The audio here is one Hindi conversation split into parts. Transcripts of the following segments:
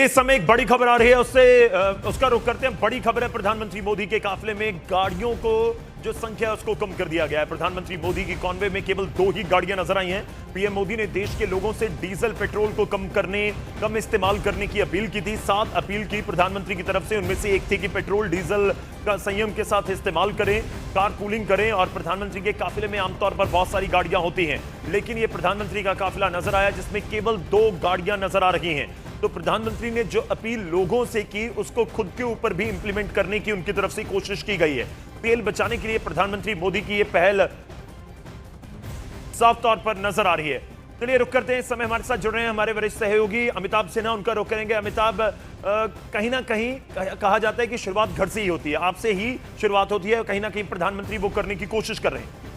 इस समय एक बड़ी खबर आ रही है, उसका रुख करते हैं। बड़ी खबर है, प्रधानमंत्री मोदी के काफिले में गाड़ियों को जो संख्या है उसको कम कर दिया गया है। प्रधानमंत्री मोदी की कॉन्वे में केवल 2 ही गाड़ियां नजर आई हैं। पीएम मोदी ने देश के लोगों से डीजल पेट्रोल को कम इस्तेमाल करने की अपील की थी। 7 अपील की प्रधानमंत्री की तरफ से, उनमें से एक थी कि पेट्रोल डीजल का संयम के साथ इस्तेमाल करें, कारपूलिंग करें। और प्रधानमंत्री के काफिले में आमतौर पर बहुत सारी गाड़ियां होती हैं, लेकिन यह प्रधानमंत्री का काफिला नजर आया जिसमें केवल 2 गाड़ियां नजर आ रही हैं। तो प्रधानमंत्री ने जो अपील लोगों से की उसको खुद के ऊपर भी इंप्लीमेंट करने की उनकी तरफ से कोशिश की गई है। तेल बचाने के लिए प्रधानमंत्री मोदी की यह पहल साफ तौर पर नजर आ रही है। चलिए रुक करते हैं। इस समय हमारे साथ जुड़ रहे हैं हमारे वरिष्ठ सहयोगी अमिताभ सिन्हा, उनका रुख करेंगे। अमिताभ, कहीं ना कहीं कहा जाता है कि शुरुआत घर से ही होती है, आपसे ही शुरुआत होती है, कहीं ना कहीं प्रधानमंत्री वो करने की कोशिश कर रहे हैं।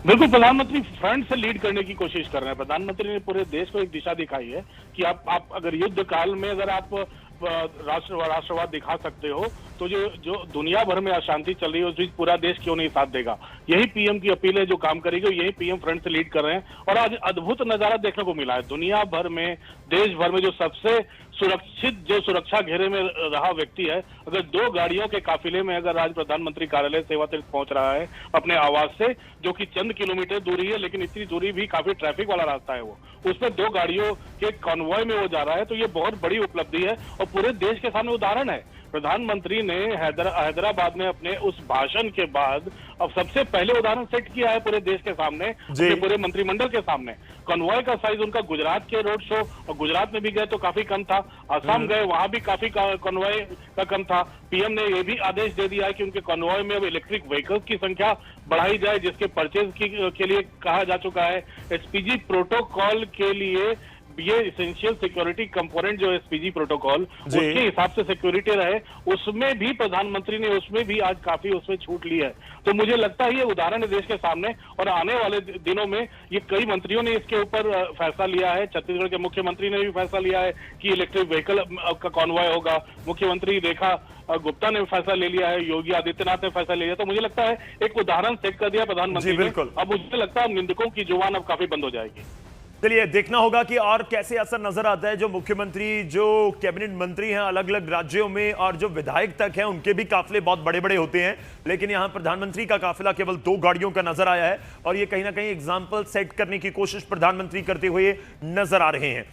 बिल्कुल, प्रधानमंत्री फ्रंट से लीड करने की कोशिश कर रहे हैं। प्रधानमंत्री ने पूरे देश को एक दिशा दिखाई है कि आप अगर युद्ध काल में अगर आप राष्ट्रवाद दिखा सकते हो तो जो दुनिया भर में अशांति चल रही है उस बीच पूरा देश क्यों नहीं साथ देगा। यही पीएम की अपील है जो काम करेगी, यही पीएम फ्रंट से लीड कर रहे हैं। और आज अद्भुत नजारा देखने को मिला है। दुनिया भर में, देश भर में जो सबसे सुरक्षित, जो सुरक्षा घेरे में रहा व्यक्ति है, अगर 2 गाड़ियों के काफिले में अगर आज प्रधानमंत्री कार्यालय सेवा तीर्थ पहुंच रहा है अपने आवास से, जो कि चंद किलोमीटर दूरी है, लेकिन इतनी दूरी भी काफी ट्रैफिक वाला रास्ता है, वो उसमें 2 गाड़ियों के कॉन्वॉय में वो जा रहा है, तो ये बहुत बड़ी उपलब्धि है और पूरे देश के सामने उदाहरण है। प्रधानमंत्री ने हैदराबाद में अपने उस भाषण के बाद अब सबसे पहले उदाहरण सेट किया है पूरे देश के सामने, पूरे मंत्रिमंडल के सामने। कॉन्वॉय का साइज उनका गुजरात के रोड शो, और गुजरात में भी गए तो काफी कम था, असम गए वहां भी काफी कॉन्वॉय का कम था। पीएम ने यह भी आदेश दे दिया है कि उनके कॉन्वॉय में अब इलेक्ट्रिक व्हीकल्स की संख्या बढ़ाई जाए, जिसके परचेज के लिए कहा जा चुका है। एसपीजी प्रोटोकॉल के लिए ये इसेंशियल सिक्योरिटी कंपोनेंट जो एसपीजी प्रोटोकॉल, उसके हिसाब से सिक्योरिटी रहे, उसमें भी प्रधानमंत्री ने उसमें भी आज काफी उसमें छूट ली है। तो मुझे लगता है ये उदाहरण है देश के सामने, और आने वाले दिनों में ये कई मंत्रियों ने इसके ऊपर फैसला लिया है। छत्तीसगढ़ के मुख्यमंत्री ने भी फैसला लिया है कि इलेक्ट्रिक व्हीकल का कॉन्वॉय होगा। मुख्यमंत्री रेखा गुप्ता ने फैसला ले लिया है, योगी आदित्यनाथ ने फैसला ले लिया। तो मुझे लगता है एक उदाहरण सेट कर दिया प्रधानमंत्री ने। अब मुझे लगता है निंदकों की जुबान अब काफी बंद हो जाएगी। चलिए देखना होगा कि और कैसे असर नजर आता है। जो मुख्यमंत्री, जो कैबिनेट मंत्री हैं अलग अलग राज्यों में, और जो विधायक तक हैं, उनके भी काफिले बहुत बड़े बड़े होते हैं, लेकिन यहां प्रधानमंत्री का काफिला केवल 2 गाड़ियों का नजर आया है, और ये कहीं ना कहीं एग्जाम्पल सेट करने की कोशिश प्रधानमंत्री करते हुए नजर आ रहे हैं।